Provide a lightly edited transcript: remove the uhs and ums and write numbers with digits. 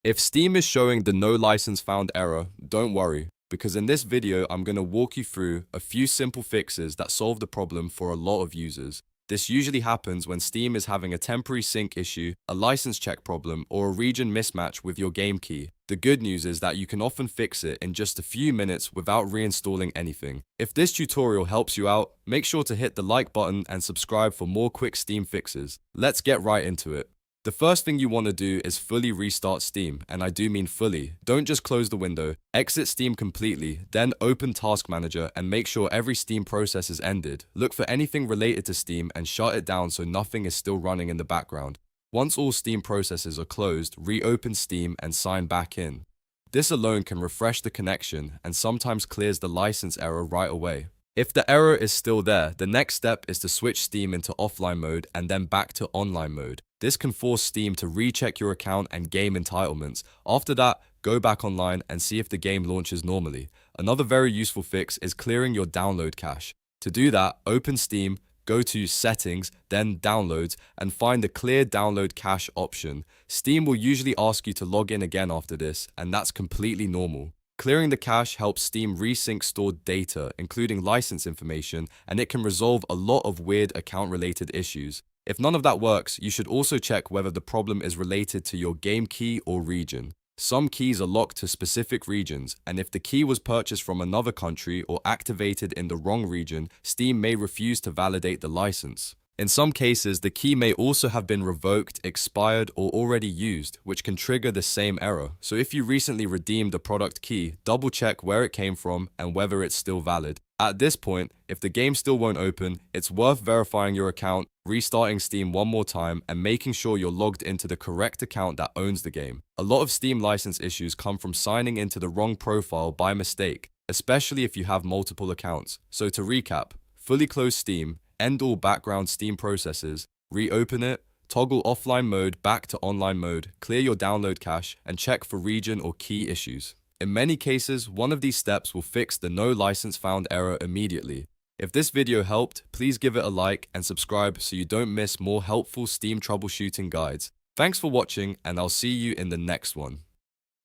If Steam is showing the no license found error, don't worry, because in this video I'm going to walk you through a few simple fixes that solve the problem for a lot of users. This usually happens when Steam is having a temporary sync issue, a license check problem, or a region mismatch with your game key. The good news is that you can often fix it in just a few minutes without reinstalling anything. If this tutorial helps you out, make sure to hit the like button and subscribe for more quick Steam fixes. Let's get right into it. The first thing you want to do is fully restart Steam, and I do mean fully. Don't just close the window, exit Steam completely, then open Task Manager and make sure every Steam process is ended. Look for anything related to Steam and shut it down so nothing is still running in the background. Once all Steam processes are closed, reopen Steam and sign back in. This alone can refresh the connection and sometimes clears the license error right away. If the error is still there, the next step is to switch Steam into offline mode and then back to online mode. This can force Steam to recheck your account and game entitlements. After that, go back online and see if the game launches normally. Another very useful fix is clearing your download cache. To do that, open Steam, go to Settings, then Downloads, and find the Clear Download Cache option. Steam will usually ask you to log in again after this, and that's completely normal. Clearing the cache helps Steam resync stored data, including license information, and it can resolve a lot of weird account-related issues. If none of that works, you should also check whether the problem is related to your game key or region. Some keys are locked to specific regions, and if the key was purchased from another country or activated in the wrong region, Steam may refuse to validate the license. In some cases, the key may also have been revoked, expired, or already used, which can trigger the same error. So if you recently redeemed a product key, double check where it came from and whether it's still valid. At this point, if the game still won't open, it's worth verifying your account, restarting Steam one more time, and making sure you're logged into the correct account that owns the game. A lot of Steam license issues come from signing into the wrong profile by mistake, especially if you have multiple accounts. So to recap, fully close Steam, end all background Steam processes, reopen it, toggle offline mode back to online mode, clear your download cache, and check for region or key issues. In many cases, one of these steps will fix the no license found error immediately. If this video helped, please give it a like and subscribe so you don't miss more helpful Steam troubleshooting guides. Thanks for watching, and I'll see you in the next one.